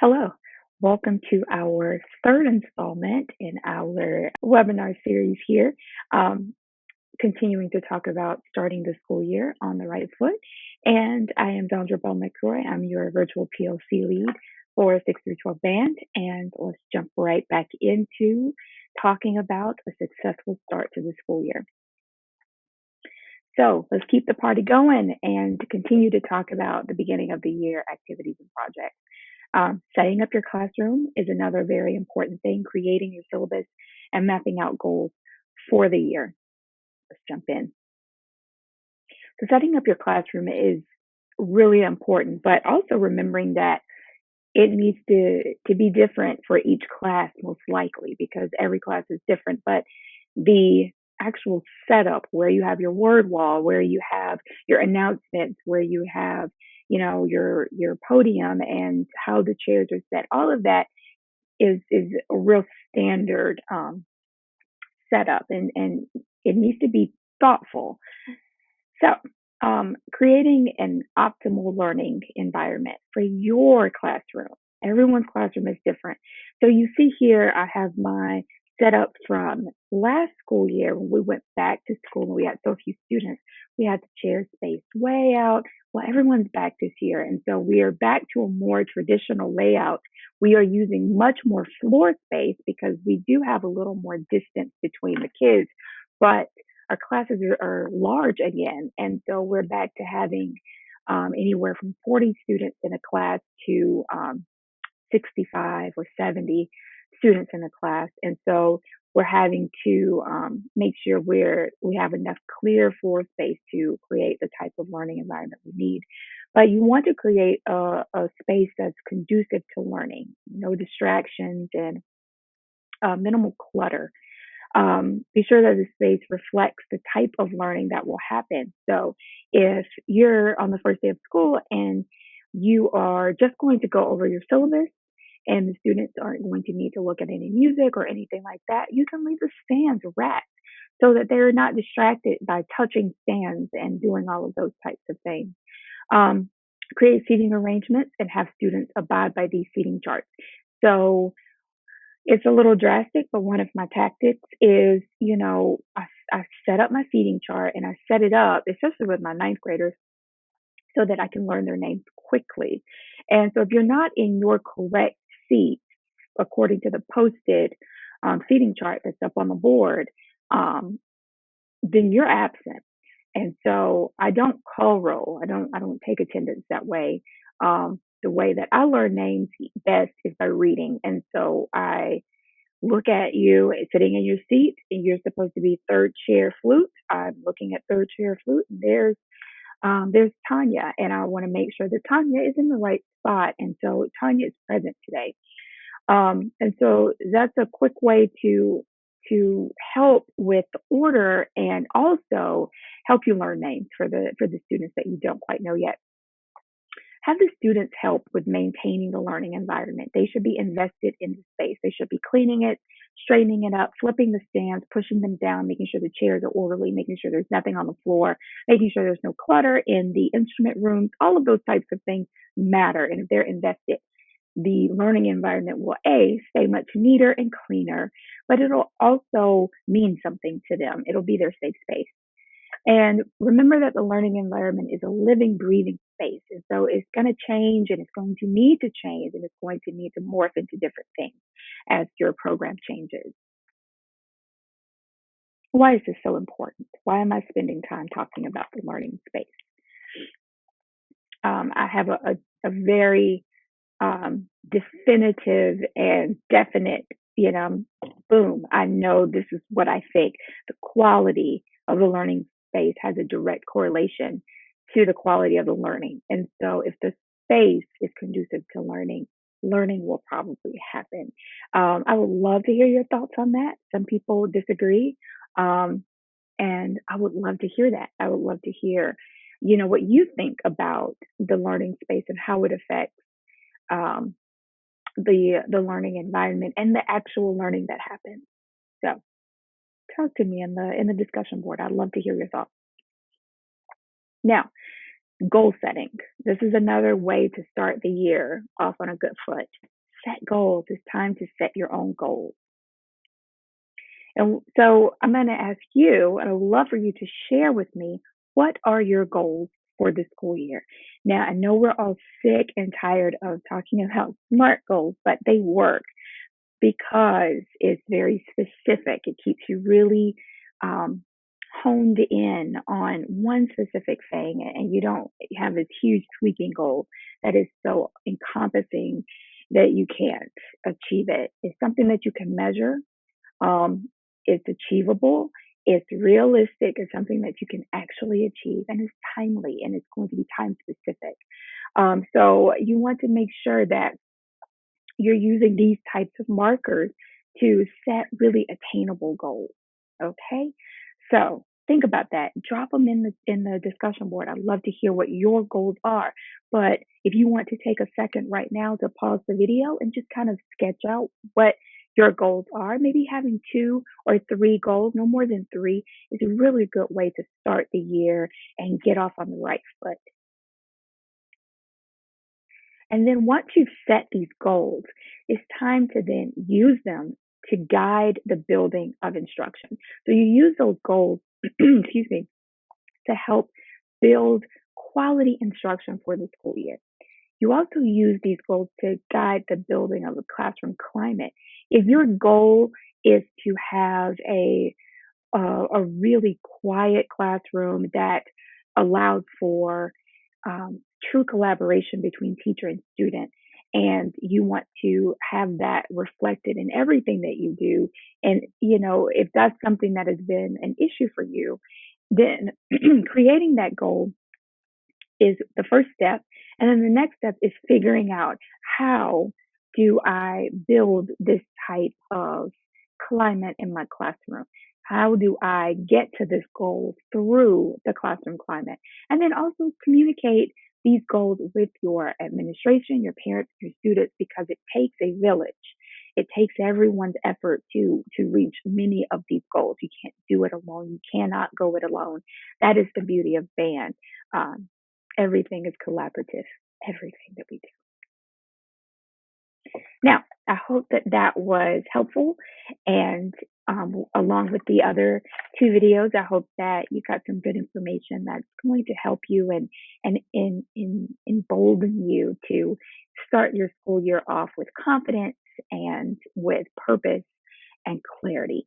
Hello, welcome to our third installment in our webinar series here, um, continuing to talk about starting the school year on the right foot. And I am Dondra Bell McCroy. I'm your virtual PLC lead for 6 through 12 band. And let's jump right back into talking about a successful start to the school year. So let's keep the party going and continue to talk about the beginning of the year activities and projects. Setting up your classroom is another very important thing, creating your syllabus and mapping out goals for the year. Let's jump in. So, setting up your classroom is really important, but also remembering that it needs to be different for each class, most likely, because every class is different. But the actual setup where you have your word wall, where you have your announcements, where you have your podium and how the chairs are set, all of that is a real standard setup, and it needs to be thoughtful. So, creating an optimal learning environment for your classroom. Everyone's classroom is different. So you see here, I have my setup from last school year when we went back to school and we had so few students. We had the chair spaced way out. Well, everyone's back this year. And so we are back to a more traditional layout. We are using much more floor space because we do have a little more distance between the kids, but our classes are large again. And so we're back to having anywhere from 40 students in a class to 65 or 70 students in a class. And so we're having to make sure we have enough clear floor space to create the type of learning environment we need. But you want to create a space that's conducive to learning, no distractions and minimal clutter. Be sure that the space reflects the type of learning that will happen. So if you're on the first day of school and you are just going to go over your syllabus and the students aren't going to need to look at any music or anything like that, you can leave the stands racked so that they're not distracted by touching stands and doing all of those types of things. Create seating arrangements and have students abide by these seating charts. So it's a little drastic, but one of my tactics is, I set up my seating chart and I set it up, especially with my ninth graders, so that I can learn their names quickly. And so if you're not in your correct seat, according to the posted seating chart that's up on the board, then you're absent. And so I don't call roll. I don't take attendance that way. The way that I learn names best is by reading. And so I look at you sitting in your seat and you're supposed to be third chair flute. I'm looking at third chair flute and there's Tanya, and I want to make sure that Tanya is in the right spot. And so Tanya is present today. And so that's a quick way to help with the order and also help you learn names for the students that you don't quite know yet. Have the students help with maintaining the learning environment. They should be invested in the space. They should be cleaning it, straightening it up, flipping the stands, pushing them down, making sure the chairs are orderly, making sure there's nothing on the floor, making sure there's no clutter in the instrument rooms. All of those types of things matter. And if they're invested, the learning environment will stay much neater and cleaner, but it'll also mean something to them. It'll be their safe space. And remember that the learning environment is a living, breathing space. And so it's going to change and it's going to need to change and it's going to need to morph into different things as your program changes. Why is this so important? Why am I spending time talking about the learning space? I have a very definitive and definite, boom, I know this is what I think. The quality of the learning space has a direct correlation to the quality of the learning. And so if the space is conducive to learning, learning will probably happen. I would love to hear your thoughts on that. Some people disagree. And I would love to hear that. I would love to hear, what you think about the learning space and how it affects um, the learning environment and the actual learning that happens. So talk to me in the discussion board. I'd love to hear your thoughts. Now, goal setting. This is another way to start the year off on a good foot. set goals. It's time to set your own goals. And so I'm going to ask you, and I'd love for you to share with me, what are your goals for the school year? Now, I know we're all sick and tired of talking about SMART goals, but they work because it's very specific. It keeps you really um, honed in on one specific thing, and you don't have this huge sweeping goal that is so encompassing that you can't achieve it. It's something that you can measure. um, it's achievable, it's realistic, it's something that you can actually achieve, and it's timely, and it's going to be time specific. So you want to make sure that you're using these types of markers to set really attainable goals. Okay, so think about that. Drop them in the discussion board. I'd love to hear what your goals are. But if you want to take a second right now to pause the video and just kind of sketch out what your goals are, maybe having 2 or 3 goals, no more than 3, is a really good way to start the year and get off on the right foot. And then once you've set these goals, it's time to then use them to guide the building of instruction. So you use those goals, excuse me, to help build quality instruction for the school year. You also use these goals to guide the building of a classroom climate. If your goal is to have a really quiet classroom that allows for true collaboration between teacher and student. And you want to have that reflected in everything that you do. And, if that's something that has been an issue for you, then creating that goal is the first step. And then the next step is figuring out, how do I build this type of climate in my classroom? How do I get to this goal through the classroom climate? And then also communicate these goals with your administration, your parents, your students, because it takes a village. It takes everyone's effort to reach many of these goals. You can't do it alone. You cannot go it alone. That is the beauty of band. Um, Everything is collaborative. Everything that we do. Now, I hope that that was helpful. And along with the other 2 videos, I hope that you got some good information that's going to help you and embolden you to start your school year off with confidence and with purpose and clarity.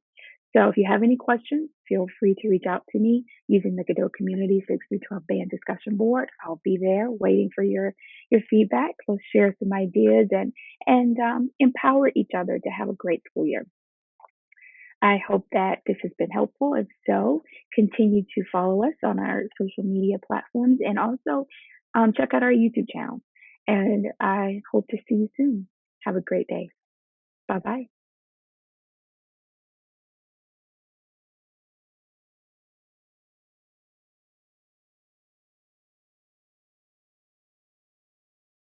So if you have any questions, feel free to reach out to me using the Godot Community 6 through 12 band discussion board. I'll be there waiting for your feedback. Let's share some ideas and empower each other to have a great school year. I hope that this has been helpful. If so, continue to follow us on our social media platforms, and also check out our YouTube channel. And I hope to see you soon. Have a great day. Bye bye.